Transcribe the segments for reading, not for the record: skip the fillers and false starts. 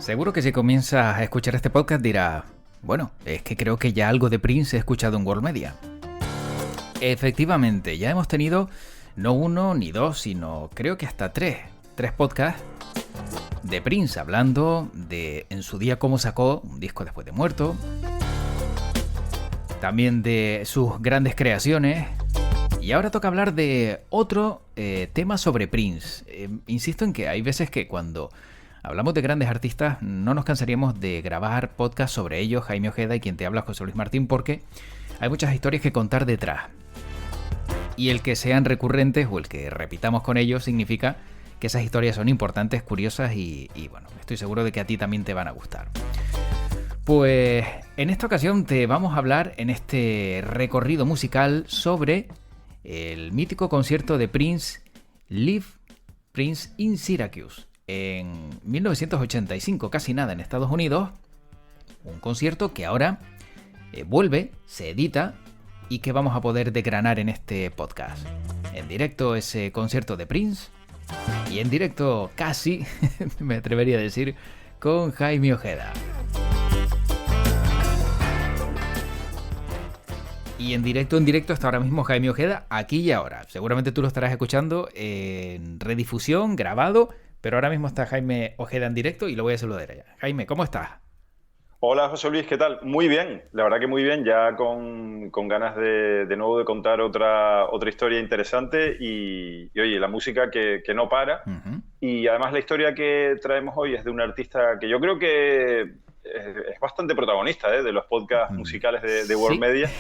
Seguro que si comienzas a escuchar este podcast dirás, bueno, es que creo que ya algo de Prince he escuchado en World Media. Efectivamente, ya hemos tenido no uno ni dos, sino creo que hasta tres podcasts de Prince hablando de en su día cómo sacó un disco después de muerto, también de sus grandes creaciones. Y ahora toca hablar de otro tema sobre Prince. Insisto en que hay veces que cuando hablamos de grandes artistas no nos cansaríamos de grabar podcasts sobre ellos, Jaime Ojeda y quien te habla José Luis Martín, porque hay muchas historias que contar detrás. Y el que sean recurrentes o el que repitamos con ellos significa que esas historias son importantes, curiosas y bueno, estoy seguro de que a ti también te van a gustar. Pues en esta ocasión te vamos a hablar en este recorrido musical sobre el mítico concierto de Prince, Live Prince in Syracuse, en 1985, casi nada en Estados Unidos. Un concierto que ahora vuelve, se edita y que vamos a poder desgranar en este podcast. En directo ese concierto de Prince y en directo casi, me atrevería a decir, con Jaime Ojeda. Y en directo está ahora mismo Jaime Ojeda, aquí y ahora. Seguramente tú lo estarás escuchando en redifusión, grabado, pero ahora mismo está Jaime Ojeda en directo y lo voy a saludar allá. Jaime, ¿cómo estás? Hola José Luis, ¿qué tal? Muy bien, la verdad que muy bien, ya con ganas de nuevo de contar otra historia interesante y oye, la música que no para. Uh-huh. Y además la historia que traemos hoy es de un artista que yo creo que es bastante protagonista de los podcasts musicales de World Sí. Media,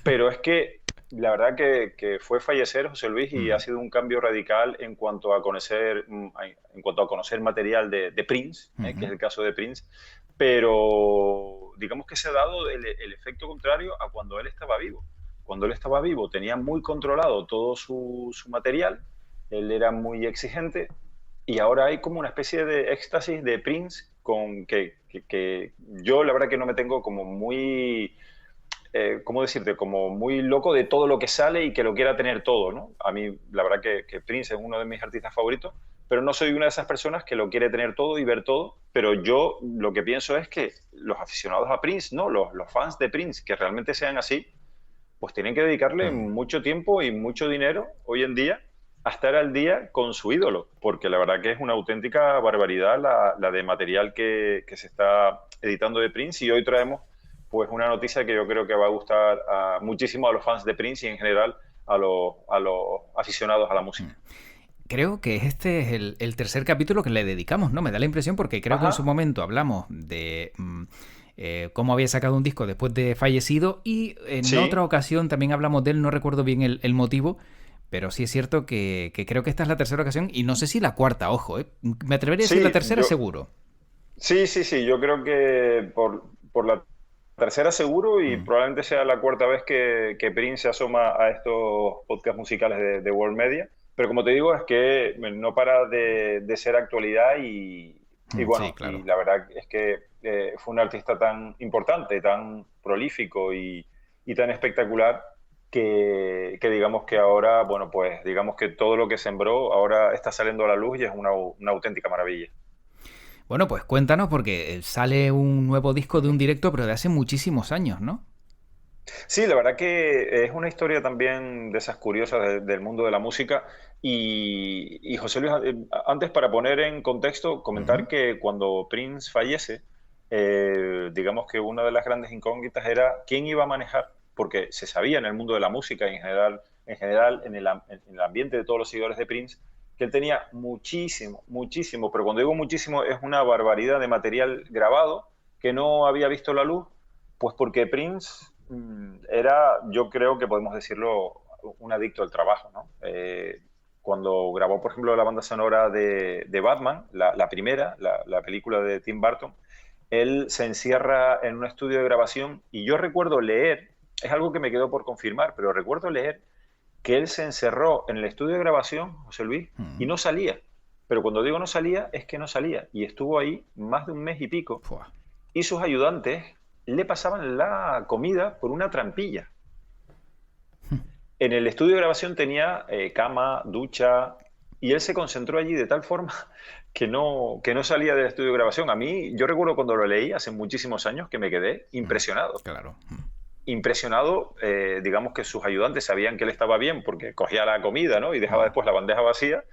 pero es que la verdad que fue fallecer José Luis y ha sido un cambio radical en cuanto a conocer, material de Prince, que es el caso de Prince, pero digamos que se ha dado el efecto contrario a cuando él estaba vivo. Cuando él estaba vivo tenía muy controlado todo su material, él era muy exigente y ahora hay como una especie de éxtasis de Prince con que yo la verdad que no me tengo como muy ¿cómo decirte? Como muy loco de todo lo que sale y que lo quiera tener todo, ¿no? A mí, la verdad que Prince es uno de mis artistas favoritos, pero no soy una de esas personas que lo quiere tener todo y ver todo, pero yo lo que pienso es que los aficionados a Prince, ¿no? Los fans de Prince, que realmente sean así, pues tienen que dedicarle mucho tiempo y mucho dinero hoy en día a estar al día con su ídolo, porque la verdad que es una auténtica barbaridad la de material que se está editando de Prince y hoy traemos pues una noticia que yo creo que va a gustar muchísimo a los fans de Prince y en general a los aficionados a la música. Creo que este es el tercer capítulo que le dedicamos, ¿no? Me da la impresión porque creo que en su momento hablamos de cómo había sacado un disco después de fallecido y en Sí. otra ocasión también hablamos de él, no recuerdo bien el motivo, pero sí es cierto que creo que esta es la tercera ocasión y no sé si la cuarta, ojo, ¿eh? Me atrevería a decir Sí, la tercera seguro. sí, yo creo que por la tercera seguro y probablemente sea la cuarta vez que Prince se asoma a estos podcasts musicales de World Media. Pero como te digo, es que no para de ser actualidad y bueno, Sí, claro. y la verdad es que fue un artista tan importante, tan prolífico y tan espectacular que digamos que ahora, bueno, pues digamos que todo lo que sembró ahora está saliendo a la luz y es una auténtica maravilla. Bueno, pues cuéntanos porque sale un nuevo disco de un directo, pero de hace muchísimos años, ¿no? Sí, la verdad que es una historia también de esas curiosas del mundo de la música. Y José Luis, antes para poner en contexto, comentar que cuando Prince fallece, digamos que una de las grandes incógnitas era quién iba a manejar, porque se sabía en el mundo de la música y en general en el ambiente de todos los seguidores de Prince, que él tenía muchísimo, pero cuando digo muchísimo es una barbaridad de material grabado que no había visto la luz, pues porque Prince era, yo creo que podemos decirlo, un adicto al trabajo, ¿no? Cuando grabó, por ejemplo, la banda sonora de Batman, la primera, la película de Tim Burton, él se encierra en un estudio de grabación y yo recuerdo leer, es algo que me quedó por confirmar, pero recuerdo leer que él se encerró en el estudio de grabación, José Luis, y no salía. Pero cuando digo no salía, es que no salía. Y estuvo ahí más de un mes y pico Fua. y sus ayudantes le pasaban la comida por una trampilla. En el estudio de grabación tenía cama, ducha, y él se concentró allí de tal forma que no salía del estudio de grabación. A mí, yo recuerdo cuando lo leí hace muchísimos años que me quedé impresionado. Claro. Impresionado, digamos que sus ayudantes sabían que él estaba bien porque cogía la comida, ¿no? Y dejaba después la bandeja vacía,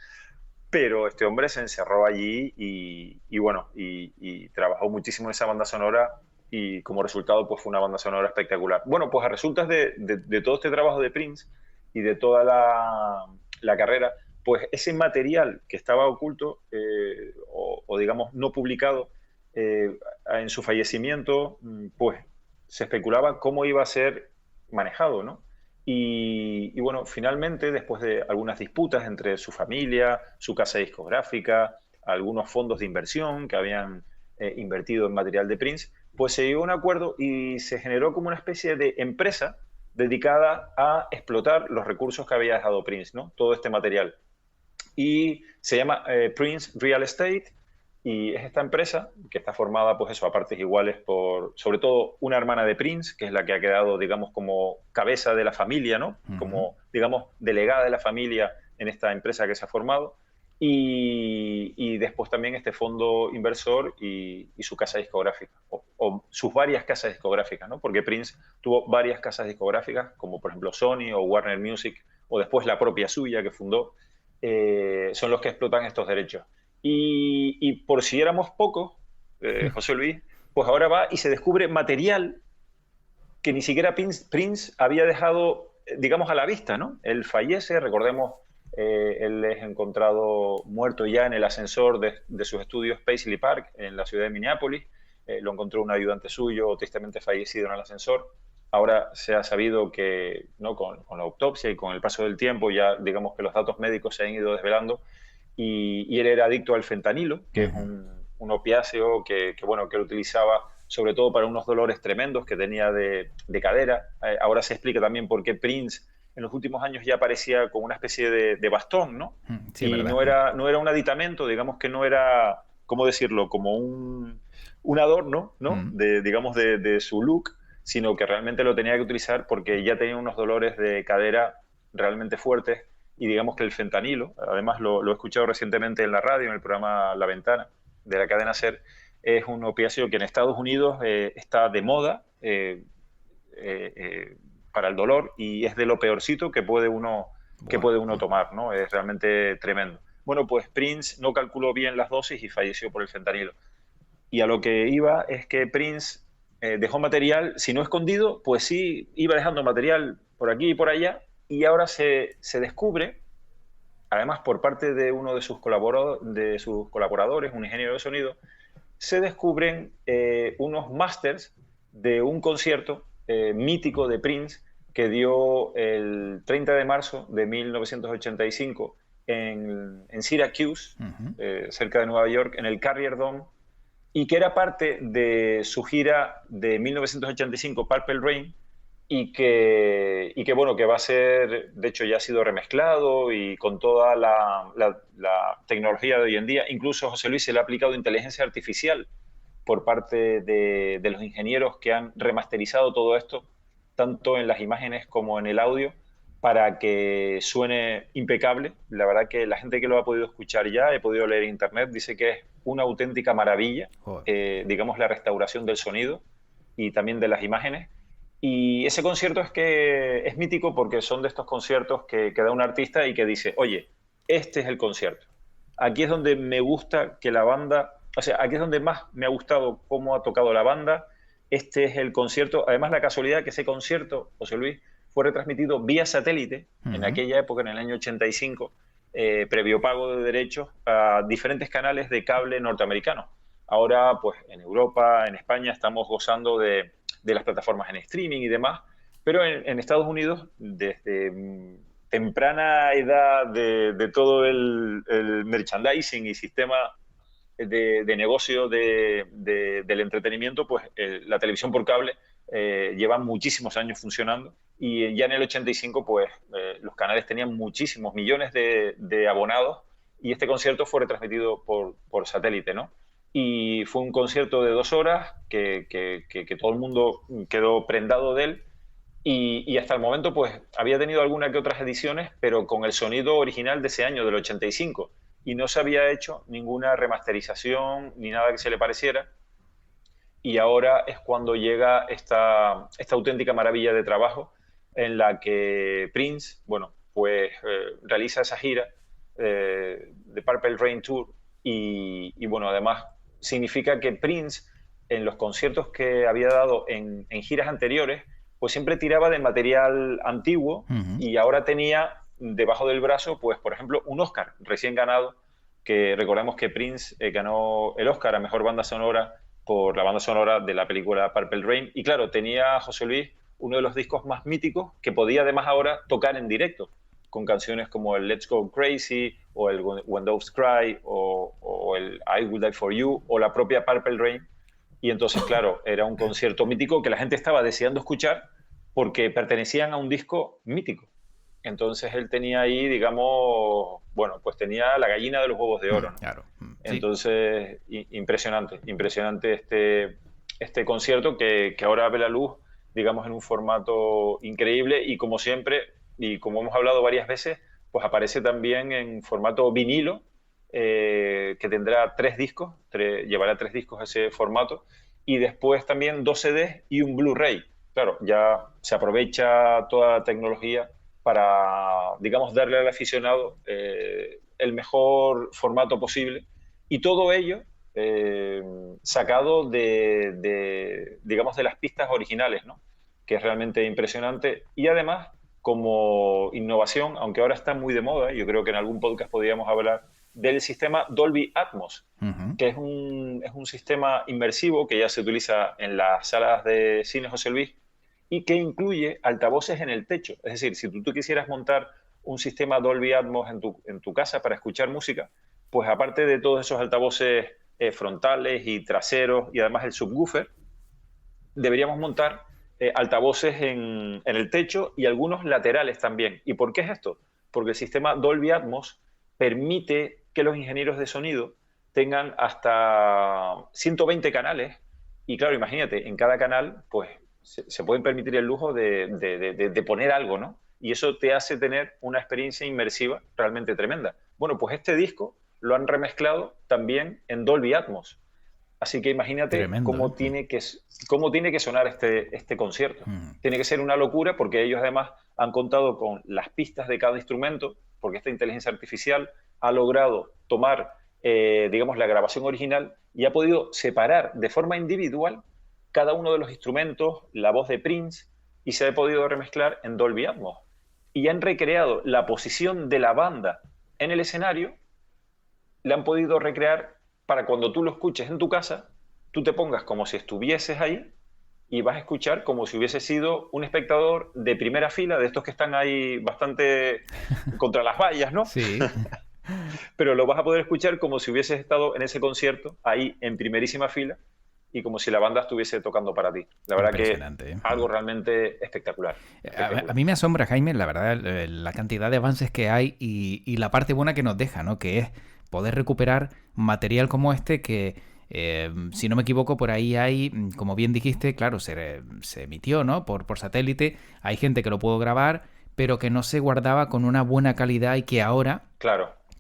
pero este hombre se encerró allí y bueno, y trabajó muchísimo en esa banda sonora y como resultado pues fue una banda sonora espectacular. Bueno, pues a resultas de todo este trabajo de Prince y de toda la carrera, pues ese material que estaba oculto o digamos no publicado en su fallecimiento, pues se especulaba cómo iba a ser manejado, ¿no? Y bueno, finalmente, después de algunas disputas entre su familia, su casa discográfica, algunos fondos de inversión que habían invertido en material de Prince, pues se llegó a un acuerdo y se generó como una especie de empresa dedicada a explotar los recursos que había dejado Prince, ¿no? Todo este material. Y se llama Prince Real Estate y es esta empresa que está formada, pues eso, a partes iguales por, sobre todo, una hermana de Prince, que es la que ha quedado, digamos, como cabeza de la familia, ¿no? Como, digamos, delegada de la familia en esta empresa que se ha formado. Y después también este fondo inversor y su casa discográfica, o sus varias casas discográficas, ¿no? Porque Prince tuvo varias casas discográficas, como por ejemplo Sony o Warner Music, o después la propia suya que fundó, son los que explotan estos derechos. Y por si éramos pocos, José Luis, pues ahora va y se descubre material que ni siquiera Prince había dejado, digamos, a la vista, ¿no? Él fallece, recordemos, él es encontrado muerto ya en el ascensor de sus estudios Paisley Park, en la ciudad de Minneapolis. Lo encontró un ayudante suyo, tristemente fallecido en el ascensor. Ahora se ha sabido que, ¿no? con la autopsia y con el paso del tiempo, ya digamos que los datos médicos se han ido desvelando, y él era adicto al fentanilo, que es un opiáceo bueno, que él utilizaba sobre todo para unos dolores tremendos que tenía de cadera. Ahora se explica también por qué Prince en los últimos años ya aparecía con una especie de bastón, ¿no? Sí, Y verdad. no era un aditamento, digamos que no era, ¿cómo decirlo?, como un adorno, ¿no? Digamos, de su look, sino que realmente lo tenía que utilizar porque ya tenía unos dolores de cadera realmente fuertes y digamos que el fentanilo, además lo he escuchado recientemente en la radio, en el programa La Ventana de la cadena SER, es un opiáceo que en Estados Unidos está de moda para el dolor y es de lo peorcito que puede uno tomar, ¿no? Es realmente tremendo. Bueno, pues Prince no calculó bien las dosis y falleció por el fentanilo. Y a lo que iba es que Prince dejó material, si no escondido, pues sí, iba dejando material por aquí y por allá, y ahora se descubre, además por parte de uno de sus colaboradores, un ingeniero de sonido, se descubren unos masters de un concierto mítico de Prince que dio el 30 de marzo de 1985 en Syracuse, cerca de Nueva York, en el Carrier Dome, y que era parte de su gira de 1985, Purple Rain, bueno, que va a ser, de hecho ya ha sido remezclado y con toda la tecnología de hoy en día, incluso José Luis se le ha aplicado inteligencia artificial por parte de los ingenieros que han remasterizado todo esto, tanto en las imágenes como en el audio, para que suene impecable. La verdad que la gente que lo ha podido escuchar ya, he podido leer en internet, dice que es una auténtica maravilla, digamos, la restauración del sonido y también de las imágenes. Y ese concierto es mítico porque son de estos conciertos que da un artista y que dice, oye, este es el concierto. Aquí es donde me gusta que la banda, o sea, aquí es donde más me ha gustado cómo ha tocado la banda. Este es el concierto. Además, la casualidad que ese concierto, José Luis, fue retransmitido vía satélite en aquella época, en el año 85, previo pago de derechos a diferentes canales de cable norteamericanos. Ahora, pues en Europa, en España, estamos gozando de las plataformas en streaming y demás, pero en Estados Unidos, desde temprana edad de todo el merchandising y sistema de negocio del entretenimiento, pues la televisión por cable lleva muchísimos años funcionando y ya en el 85 pues los canales tenían muchísimos millones de abonados y este concierto fue retransmitido por satélite, ¿no? Y fue un concierto de 2 horas que todo el mundo quedó prendado de él y hasta el momento pues había tenido algunas que otras ediciones, pero con el sonido original de ese año, del 85, y no se había hecho ninguna remasterización ni nada que se le pareciera. Y ahora es cuando llega esta auténtica maravilla de trabajo en la que Prince, bueno, pues realiza esa gira de Purple Rain Tour y, bueno, además significa que Prince en los conciertos que había dado en giras anteriores, pues siempre tiraba de material antiguo y ahora tenía debajo del brazo, pues por ejemplo, un Oscar recién ganado, que recordemos que Prince ganó el Oscar a Mejor Banda Sonora por la banda sonora de la película Purple Rain. Y claro, tenía José Luis uno de los discos más míticos que podía además ahora tocar en directo, con canciones como el Let's Go Crazy, o el When Doves Cry, o el I Will Die For You, o la propia Purple Rain. Y entonces, claro, era un concierto mítico que la gente estaba deseando escuchar porque pertenecían a un disco mítico. Entonces él tenía ahí, digamos, bueno, pues tenía la gallina de los huevos de oro, ¿no? Claro. Sí. Entonces, impresionante este concierto que ahora ve la luz, digamos, en un formato increíble y como siempre, y como hemos hablado varias veces, pues aparece también en formato vinilo, que tendrá 3 discos, llevará 3 discos ese formato, y después también 2 CDs y un Blu-ray. Claro, ya se aprovecha toda la tecnología para, digamos, darle al aficionado el mejor formato posible, y todo ello sacado digamos, de las pistas originales, ¿no? Que es realmente impresionante. Y además, como innovación, aunque ahora está muy de moda, yo creo que en algún podcast podríamos hablar del sistema Dolby Atmos, que es un sistema inmersivo que ya se utiliza en las salas de cine José Luis y que incluye altavoces en el techo. Es decir, si tú quisieras montar un sistema Dolby Atmos en tu casa para escuchar música, pues aparte de todos esos altavoces frontales y traseros y además el subwoofer, deberíamos montar altavoces en el techo y algunos laterales también. ¿Y por qué es esto? Porque el sistema Dolby Atmos permite que los ingenieros de sonido tengan hasta 120 canales y claro, imagínate, en cada canal pues se pueden permitir el lujo de poner algo, ¿no? Y eso te hace tener una experiencia inmersiva realmente tremenda. Bueno, pues este disco lo han remezclado también en Dolby Atmos. Así que imagínate Tremendo, cómo tiene que sonar este concierto. Tiene que ser una locura porque ellos además han contado con las pistas de cada instrumento, porque esta inteligencia artificial ha logrado tomar, digamos, la grabación original y ha podido separar de forma individual cada uno de los instrumentos, la voz de Prince, y se ha podido remezclar en Dolby Atmos. Y han recreado la posición de la banda en el escenario, la han podido recrear para cuando tú lo escuches en tu casa, tú te pongas como si estuvieses ahí y vas a escuchar como si hubiese sido un espectador de primera fila, de estos que están ahí bastante contra las vallas, ¿no? Sí. Pero lo vas a poder escuchar como si hubieses estado en ese concierto, ahí en primerísima fila, y como si la banda estuviese tocando para ti. La verdad que algo realmente espectacular. A mí me asombra, Jaime, la verdad, la cantidad de avances que hay y la parte buena que nos deja, ¿no? Que es poder recuperar material como este que, si no me equivoco, por ahí hay, como bien dijiste, claro, se emitió, ¿no? Por satélite, hay gente que lo pudo grabar, pero que no se guardaba con una buena calidad y que ahora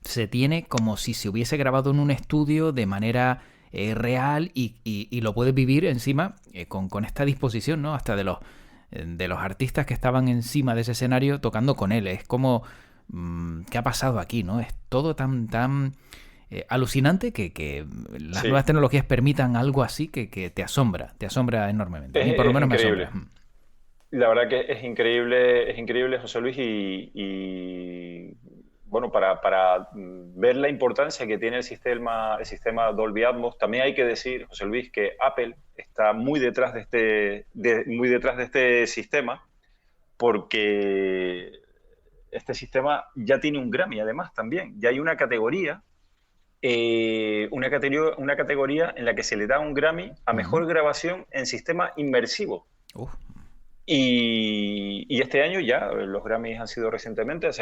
se tiene como si se hubiese grabado en un estudio de manera real y lo puedes vivir encima con esta disposición, ¿no? Hasta de los artistas que estaban encima de ese escenario tocando con él. Es como... ¿qué ha pasado aquí, no? Es todo tan alucinante que las nuevas tecnologías permitan algo así que te asombra enormemente. A mí por lo menos increíble. Me asombra. La verdad que es increíble, José Luis, y bueno, para ver la importancia que tiene el sistema Dolby Atmos, también hay que decir, José Luis, que Apple está muy detrás de este sistema, porque este sistema ya tiene un Grammy, además, también. Ya hay una categoría en la que se le da un Grammy a mejor grabación en sistema inmersivo. Y este año ya los Grammys se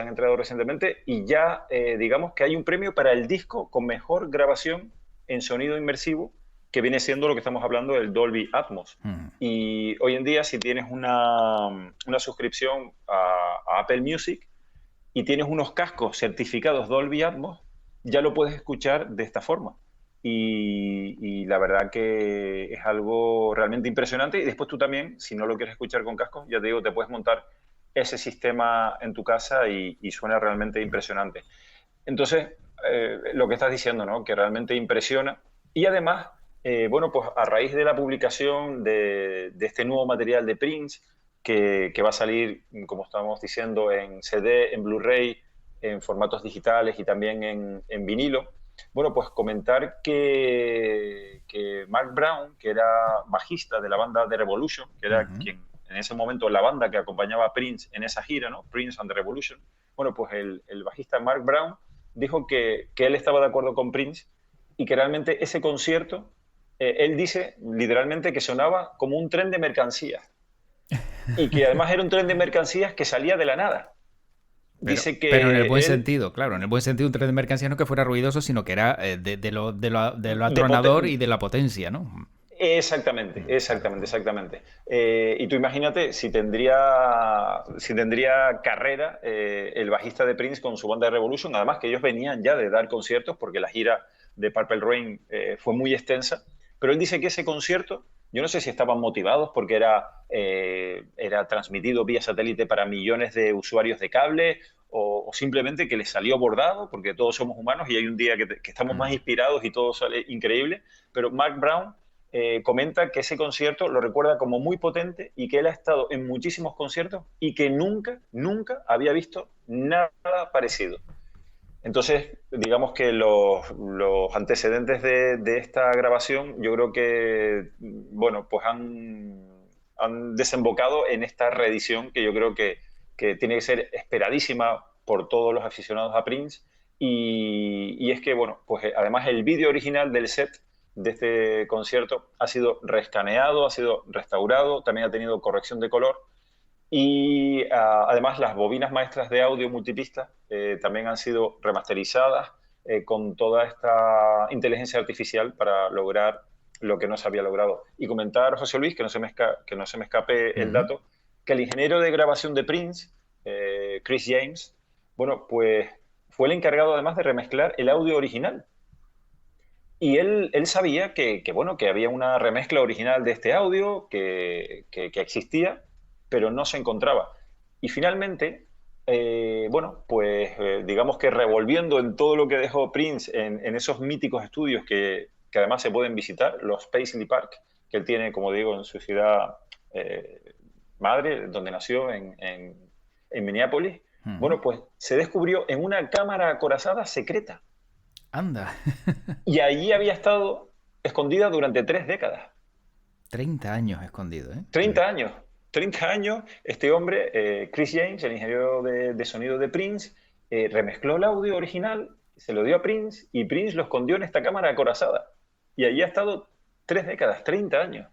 han entregado recientemente, y ya digamos que hay un premio para el disco con mejor grabación en sonido inmersivo, que viene siendo lo que estamos hablando del Dolby Atmos. Y hoy en día, si tienes una suscripción a Apple Music y tienes unos cascos certificados Dolby Atmos, ya lo puedes escuchar de esta forma. Y la verdad que es algo realmente impresionante. Y después tú también, si no lo quieres escuchar con cascos, ya te digo, te puedes montar ese sistema en tu casa y suena realmente impresionante. Entonces, lo que estás diciendo, ¿no? Que realmente impresiona. Y además, bueno, pues a raíz de la publicación de este nuevo material de Prince, que va a salir, como estábamos diciendo, en CD, en Blu-ray, en formatos digitales y también en vinilo, bueno, pues comentar que Mark Brown, que era bajista de la banda The Revolution, que era quien en ese momento la banda que acompañaba a Prince en esa gira, ¿no? Prince and the Revolution, bueno, pues el bajista Mark Brown dijo que él estaba de acuerdo con Prince y que realmente ese concierto, él dice literalmente que sonaba como un tren de mercancías y que además era un tren de mercancías que salía de la nada. Dice que pero en el buen sentido, claro, en el buen sentido un tren de mercancías no que fuera ruidoso, sino que era de lo atronador y de la potencia, ¿no? Exactamente, exactamente, exactamente. Y tú imagínate si tendría carrera el bajista de Prince con su banda de Revolution, además que ellos venían ya de dar conciertos porque la gira de Purple Rain fue muy extensa, pero él dice que ese concierto, yo no sé si estaban motivados porque era transmitido vía satélite para millones de usuarios de cable o simplemente que les salió bordado, porque todos somos humanos y hay un día que estamos más inspirados y todo sale increíble, pero Mark Brown comenta que ese concierto lo recuerda como muy potente y que él ha estado en muchísimos conciertos y que nunca, nunca había visto nada parecido. Entonces, digamos que los antecedentes de esta grabación yo creo que, bueno, pues han desembocado en esta reedición que yo creo que tiene que ser esperadísima por todos los aficionados a Prince y es que, bueno, pues además el vídeo original del set de este concierto ha sido reescaneado, ha sido restaurado, también ha tenido corrección de color y además las bobinas maestras de audio multipista también han sido remasterizadas con toda esta inteligencia artificial para lograr lo que no se había logrado. Y comentar, José Luis, que no se me escape el dato, que el ingeniero de grabación de Prince, Chris James, bueno, pues fue el encargado además de remezclar el audio original. Y él sabía bueno, que había una remezcla original de este audio que existía, pero no se encontraba. Y finalmente, bueno, pues digamos que revolviendo en todo lo que dejó Prince en esos míticos estudios que además se pueden visitar, los Paisley Park, que él tiene, como digo, en su ciudad madre, donde nació, en Minneapolis, bueno, pues se descubrió en una cámara acorazada secreta. Anda. Y allí había estado escondida durante 3 décadas. 30 años escondido, ¿eh? 30 años. 30 años, este hombre, Chris James, el ingeniero de sonido de Prince, remezcló el audio original, se lo dio a Prince y Prince lo escondió en esta cámara acorazada. Y allí ha estado 3 décadas, 30 años.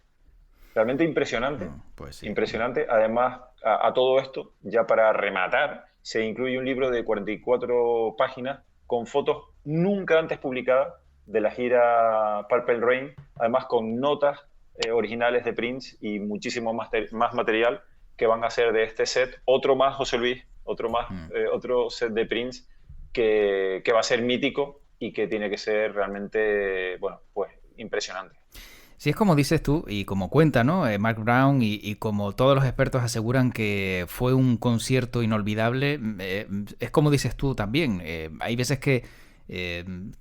Realmente impresionante. Pues sí. Impresionante. Además, a todo esto, ya para rematar, se incluye un libro de 44 páginas con fotos nunca antes publicadas de la gira Purple Rain, además con notas originales de Prince y muchísimo más material que van a ser de este set. Otro más, José Luis, otro set de Prince que va a ser mítico y que tiene que ser realmente, bueno, pues impresionante. Si es como dices tú y como cuenta, ¿no? Mark Brown y como todos los expertos aseguran que fue un concierto inolvidable, es como dices tú también. Hay veces que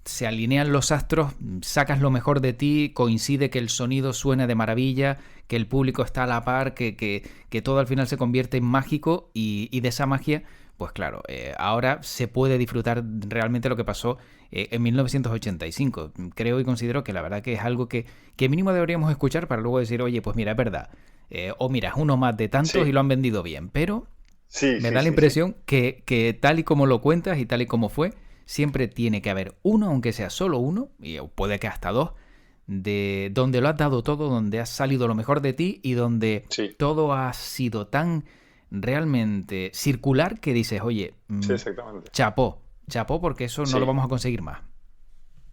se alinean los astros, sacas lo mejor de ti, coincide que el sonido suena de maravilla, que el público está a la par, que todo al final se convierte en mágico y de esa magia, pues claro, ahora se puede disfrutar realmente lo que pasó en 1985. Creo y considero que la verdad que es algo que mínimo deberíamos escuchar para luego decir, oye, pues mira, es verdad. O mira, es uno más de tantos y lo han vendido bien. Pero me da la impresión que tal y como lo cuentas y tal y como fue, siempre tiene que haber uno, aunque sea solo uno, y puede que hasta dos, de donde lo has dado todo, donde has salido lo mejor de ti y donde todo ha sido tan realmente circular que dices, oye, exactamente. chapó, porque eso no lo vamos a conseguir más.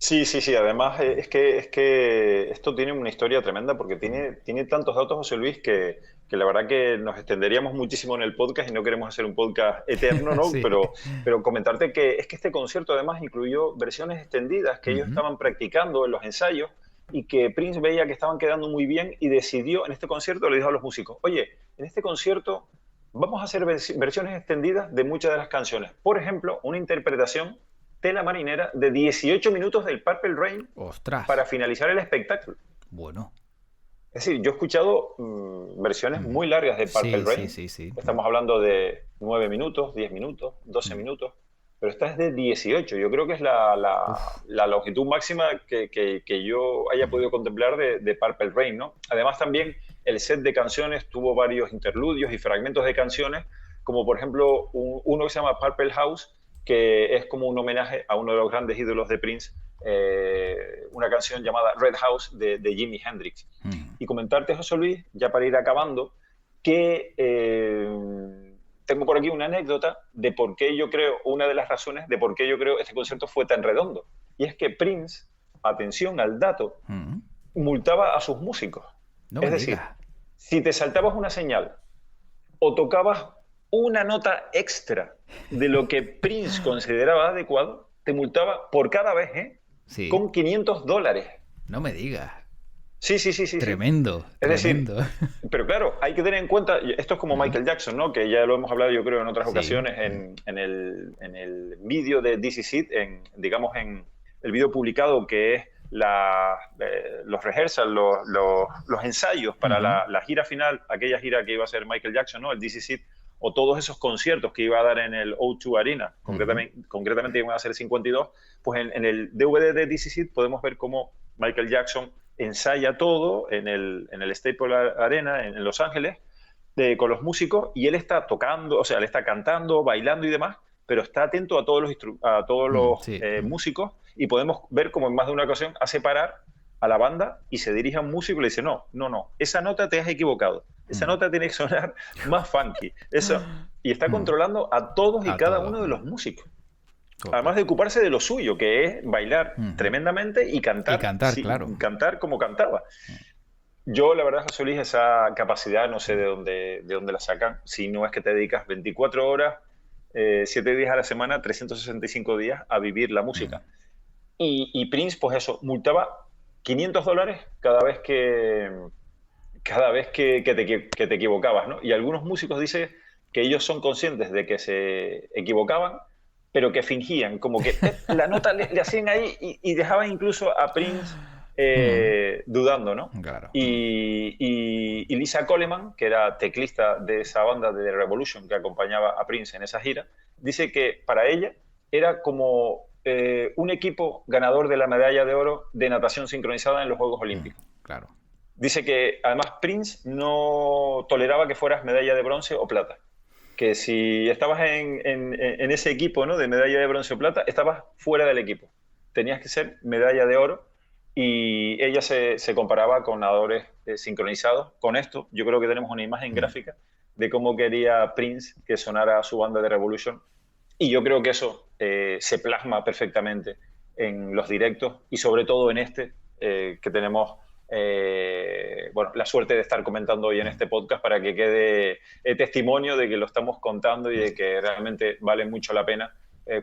Sí, sí, sí. Además, es que esto tiene una historia tremenda porque tiene tantos datos, José Luis, que la verdad que nos extenderíamos muchísimo en el podcast y no queremos hacer un podcast eterno, ¿no? Sí. Pero comentarte que es que este concierto además incluyó versiones extendidas que ellos Ujú. estaban practicando en los ensayos y que Prince veía que estaban quedando muy bien y decidió en este concierto, le dijo a los músicos, oye, en este concierto vamos a hacer versiones extendidas de muchas de las canciones. Por ejemplo, una interpretación tela marinera de 18 minutos del Purple Rain Ostras. para finalizar el espectáculo. Bueno. Es decir, yo he escuchado versiones Ujú. muy largas de Purple Sí, sí, Rain. sí, sí. Estamos hablando de 9 minutos, 10 minutos, 12 Mm. minutos, pero esta es de 18. Yo creo que es la longitud máxima que yo haya podido contemplar de Purple Rain, ¿no? Además, también el set de canciones tuvo varios interludios y fragmentos de canciones, como por ejemplo uno que se llama Purple House, que es como un homenaje a uno de los grandes ídolos de Prince, una canción llamada Red House de Jimi Hendrix. Mm. Y comentarte, José Luis, ya para ir acabando, que tengo por aquí una anécdota de por qué yo creo, una de las razones de por qué yo creo este concierto fue tan redondo. Y es que Prince, atención al dato, Mm. multaba a sus músicos. No Es me decir, digas. si te saltabas una señal o tocabas una nota extra de lo que Prince consideraba adecuado, te multaba por cada vez, Sí. con $500. No me digas. Sí, sí, sí, sí, sí. Tremendo, Es decir, tremendo. pero claro, hay que tener en cuenta, esto es como Mm. Michael Jackson, ¿no? Que ya lo hemos hablado yo creo en otras Sí. ocasiones Mm. en el vídeo de This Is It, digamos en el vídeo publicado que es los rehearsals, los ensayos para Ujú. la gira final, aquella gira que iba a hacer Michael Jackson, ¿no? El This Is It, o todos esos conciertos que iba a dar en el O2 Arena, Ujú. concretamente iban a ser 52, pues en el DVD de This Is It podemos ver cómo Michael Jackson ensaya todo en el Staples Arena en Los Ángeles con los músicos y él está tocando, o sea, él está cantando, bailando y demás, pero está atento a todos Mm. los Sí. Mm. músicos y podemos ver como en más de una ocasión hace parar a la banda y se dirige a un músico y le dice, no, no, no, esa nota te has equivocado, esa Mm. nota tiene que sonar más funky, eso, y está Mm. controlando a todos y A cada todos. uno de Mm. los músicos. Además de Correcto. ocuparse de lo suyo, que es bailar Ujú. tremendamente y Y cantar, cantar, sí, claro. cantar como cantaba. Mm. Yo, la verdad, José Luis, esa capacidad no sé de dónde la sacan, si no es que te dedicas 24 horas, 7 días a la semana, 365 días a vivir la Mm. música. Y Prince, pues eso, multaba $500 cada vez que te equivocabas, ¿no? Y algunos músicos dicen que ellos son conscientes de que se equivocaban, pero que fingían, como que la nota le hacían ahí y dejaban incluso a Prince Mm. dudando, ¿no? Claro. Mm. Y Lisa Coleman, que era teclista de esa banda de The Revolution que acompañaba a Prince en esa gira, dice que para ella era como un equipo ganador de la medalla de oro de natación sincronizada en los Juegos Mm. Olímpicos. Claro. Dice que además Prince no toleraba que fueras medalla de bronce o plata. Que si estabas en ese equipo, ¿no? De medalla de bronce o plata, estabas fuera del equipo. Tenías que ser medalla de oro y ella se comparaba con nadadores sincronizados. Con esto, yo creo que tenemos una imagen Mm. gráfica de cómo quería Prince que sonara su banda de Revolution. Y yo creo que eso se plasma perfectamente en los directos y sobre todo en este, que tenemos bueno, la suerte de estar comentando hoy en Mm. este podcast para que quede testimonio de que lo estamos contando y de que realmente vale mucho la pena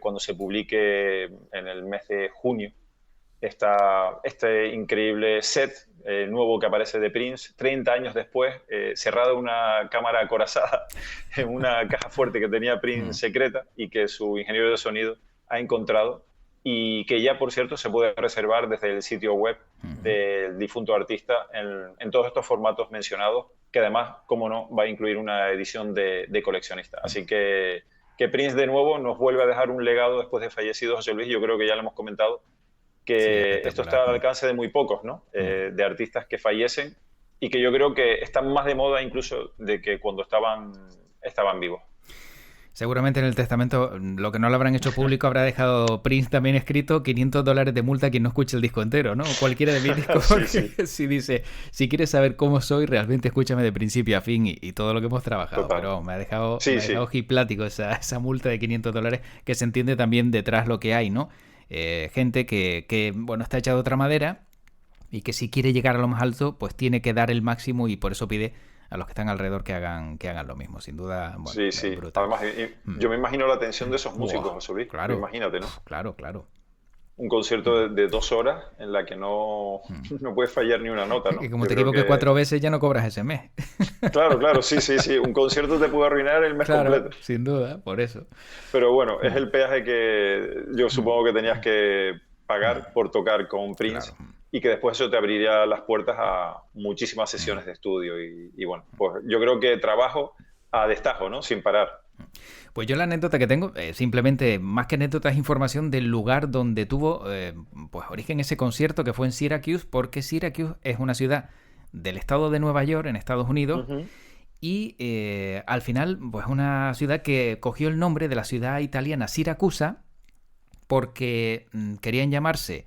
cuando se publique en el mes de junio este increíble set nuevo que aparece de Prince, 30 años después, cerrado en una cámara acorazada, en una caja fuerte que tenía Prince Mm. secreta y que su ingeniero de sonido ha encontrado y que ya, por cierto, se puede reservar desde el sitio web Ujú. del difunto artista en todos estos formatos mencionados, que además, como no, va a incluir una edición de coleccionista. Mm. Así que Prince de nuevo nos vuelve a dejar un legado después de fallecido José Luis, yo creo que ya lo hemos comentado, Sí, que esto está espectacular. al Mm. alcance de muy pocos, ¿no? Mm. De artistas que fallecen y que yo creo que están más de moda incluso de que cuando estaban vivos. Seguramente en el testamento, lo que no lo habrán hecho público, habrá dejado Prince también escrito $500 de multa a quien no escuche el disco entero, ¿no? O cualquiera de mis discos, Sí, porque sí, si dice, si quieres saber cómo soy, realmente escúchame de principio a fin y todo lo que hemos trabajado. total. Pero me ha dejado Sí, sí, ojiplático esa multa de $500 que se entiende también detrás lo que hay, ¿no? gente que, bueno, está hecha de otra madera y que si quiere llegar a lo más alto, pues tiene que dar el máximo y por eso pide a los que están alrededor que hagan lo mismo. Sin duda, bueno, Sí, sí. brutal. Además, yo me imagino la tensión de esos músicos, Buah, José Luis. claro, Imagínate, ¿no? claro, claro. Un concierto de 2 horas en la que no, no puede fallar ni una nota, Y ¿no? como Yo te creo equivoques que... 4 veces ya no cobras ese mes. Claro, claro, sí, sí, sí. Un concierto te puede arruinar el mes Claro, completo. sin duda, por eso. Pero bueno, es el peaje que yo supongo que tenías que pagar por tocar con Prince Claro. y que después eso te abriría las puertas a muchísimas sesiones de estudio y bueno, pues yo creo que trabajo a destajo, ¿no? Sin parar. Pues yo la anécdota que tengo, simplemente, más que anécdota, es información del lugar donde tuvo pues origen ese concierto, que fue en Syracuse, porque Syracuse es una ciudad del estado de Nueva York, en Estados Unidos, Ujú. y al final, pues una ciudad que cogió el nombre de la ciudad italiana Siracusa, porque querían llamarse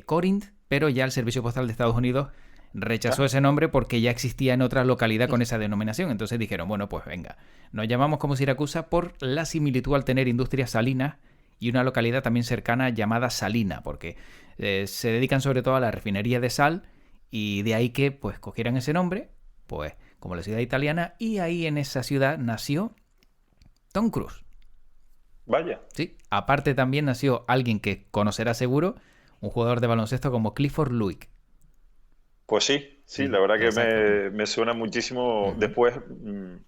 Corinth, pero ya el Servicio Postal de Estados Unidos rechazó Ah, ese nombre porque ya existía en otra localidad con esa denominación. Entonces dijeron, bueno, pues venga, nos llamamos como Siracusa por la similitud al tener industrias salinas y una localidad también cercana llamada Salina, porque se dedican sobre todo a la refinería de sal y de ahí que pues cogieran ese nombre, pues como la ciudad italiana, y ahí en esa ciudad nació Tom Cruise. vaya. Sí, aparte también nació alguien que conocerá seguro, un jugador de baloncesto como Clifford Luick. Pues sí, sí, Sí, la verdad que exacto. me suena muchísimo Ujú. después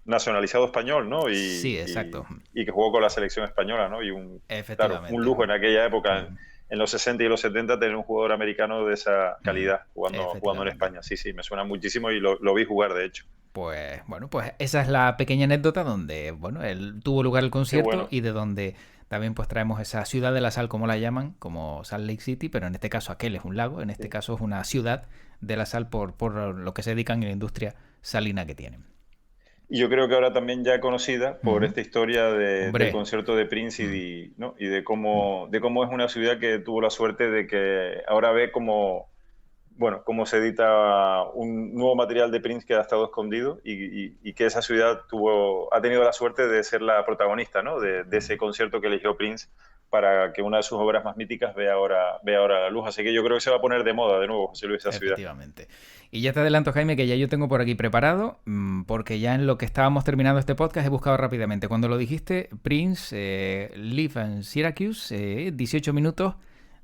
nacionalizado español, ¿no? Sí, exacto. Y que jugó con la selección española, ¿no? Claro, un Efectivamente. lujo en aquella época, Ujú. en los 60 y los 70, tener un jugador americano de esa Ujú. calidad jugando en Efectivamente. España. Sí, sí, me suena muchísimo y lo vi jugar, de hecho. Pues bueno, pues esa es la pequeña anécdota donde, bueno, él tuvo lugar el Qué concierto bueno. y de donde también pues traemos esa ciudad de la sal, como la llaman, como Salt Lake City, pero en este caso aquel es un lago, en este Sí. caso es una ciudad de la sal por lo que se dedican en la industria salina que tienen. Y yo creo que ahora también ya conocida por Ujú. esta historia del Hombre, concierto de Prince mm, ¿no? Y de cómo es una ciudad que tuvo la suerte de que ahora ve cómo, bueno, cómo se edita un nuevo material de Prince que ha estado escondido y que esa ciudad ha tenido la suerte de ser la protagonista, ¿no? De ese concierto que eligió Prince para que una de sus obras más míticas vea ahora la luz. Así que yo creo que se va a poner de moda de nuevo, José Luis, esa ciudad. efectivamente. Y ya te adelanto, Jaime, que ya yo tengo por aquí preparado, porque ya en lo que estábamos terminando este podcast he buscado rápidamente. Cuando lo dijiste, Prince, Live in Syracuse, 18 minutos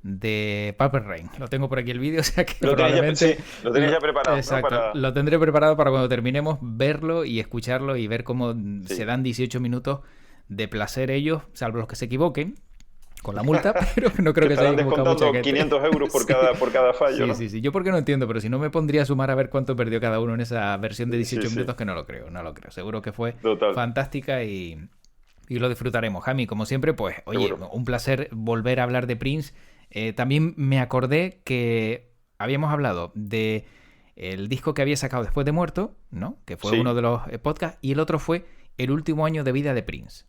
de Purple Rain. Lo tengo por aquí el vídeo, o sea que Lo tienes ya, probablemente sí, lo tienes ya preparado, ¿no? exacto, lo tendré preparado para cuando terminemos verlo y escucharlo y ver cómo se Sí. dan 18 minutos de placer ellos, salvo los que se equivoquen con la multa, pero no creo Que que se haya estarán equivocado mucha descontando gente. 500 euros Sí. por cada fallo, Sí, ¿no? sí, sí. Yo porque no entiendo, pero si no me pondría a sumar a ver cuánto perdió cada uno en esa versión de Sí, 18 sí, minutos, que no lo creo, no lo creo. Seguro que fue total, fantástica y lo disfrutaremos. Jami, como siempre, pues, oye, seguro. un placer volver a hablar de Prince. También me acordé que habíamos hablado de el disco que había sacado después de muerto, ¿no? Que fue uno Sí, de los podcasts, y el otro fue el último año de vida de Prince.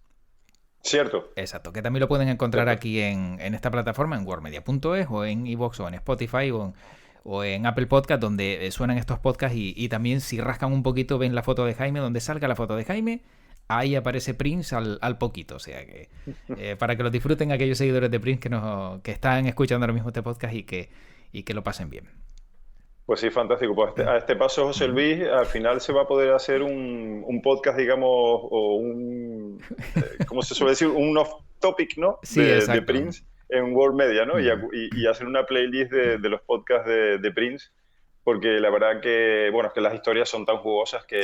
cierto, Exacto, que también lo pueden encontrar cierto. aquí en esta plataforma, en worldmedia.es o en iVoox o en Spotify o en Apple Podcast, donde suenan estos podcasts y también si rascan un poquito ven la foto de Jaime, donde salga la foto de Jaime, ahí aparece Prince al poquito, o sea que para que lo disfruten aquellos seguidores de Prince que están escuchando ahora mismo este podcast y que lo pasen bien. Pues sí, fantástico. Pues a este paso, José Ujú. Luis, al final se va a poder hacer un podcast, digamos, o ¿cómo se suele decir? Un off-topic, ¿no? Sí, De exacto. Prince en World Media, ¿no? Ujú. Y hacer una playlist de los podcasts de Prince, porque la verdad que, bueno, es que las historias son tan jugosas Sí.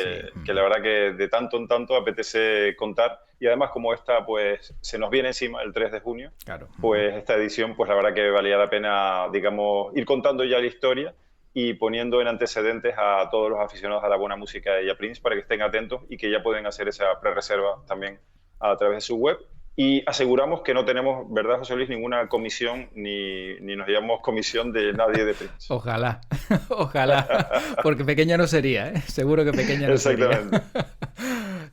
que la verdad que de tanto en tanto apetece contar. Y además, como esta, pues, se nos viene encima el 3 de junio, Claro. Ujú. pues esta edición, pues la verdad que valía la pena, digamos, ir contando ya la historia y poniendo en antecedentes a todos los aficionados a la buena música y a Prince para que estén atentos y que ya pueden hacer esa pre-reserva también a través de su web. Y aseguramos que no tenemos, ¿verdad, José Luis?, ninguna comisión ni nos llamamos comisión de nadie de Prince. Ojalá, ojalá, porque pequeña no sería, ¿eh? Seguro que pequeña no sería. Exactamente.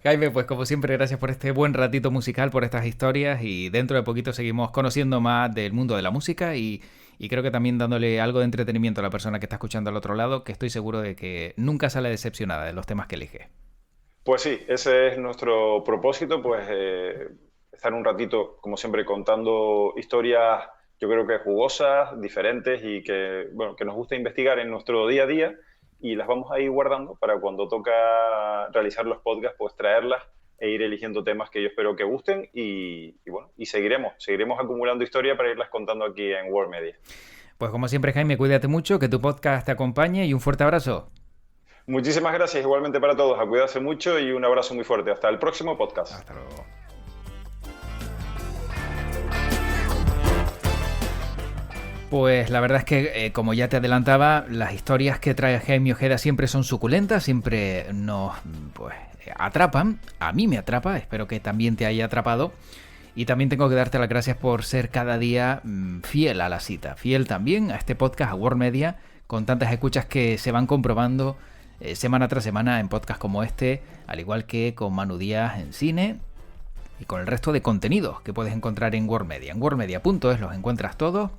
Jaime, pues como siempre, gracias por este buen ratito musical, por estas historias y dentro de poquito seguimos conociendo más del mundo de la música y creo que también dándole algo de entretenimiento a la persona que está escuchando al otro lado, que estoy seguro de que nunca sale decepcionada de los temas que elige. Pues sí, ese es nuestro propósito, pues estar un ratito, como siempre, contando historias yo creo que jugosas, diferentes y que, bueno, que nos gusta investigar en nuestro día a día, y las vamos a ir guardando para cuando toca realizar los podcasts, pues traerlas e ir eligiendo temas que yo espero que gusten y bueno, y seguiremos acumulando historia para irlas contando aquí en World Media. Pues como siempre, Jaime, cuídate mucho, que tu podcast te acompañe y un fuerte abrazo. Muchísimas gracias igualmente para todos, a cuidarse mucho y un abrazo muy fuerte. Hasta el próximo podcast. Hasta luego. Pues la verdad es que, como ya te adelantaba, las historias que trae Jaime Ojeda siempre son suculentas, siempre nos atrapan. A mí me atrapa, espero que también te haya atrapado. Y también tengo que darte las gracias por ser cada día fiel a la cita, fiel también a este podcast, a World Media, con tantas escuchas que se van comprobando semana tras semana en podcasts como este, al igual que con Manu Díaz en cine y con el resto de contenidos que puedes encontrar en World Media. En worldmedia.es los encuentras todos.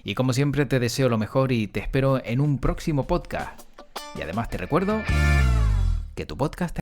Y como siempre te deseo lo mejor y te espero en un próximo podcast. Y además te recuerdo que tu podcast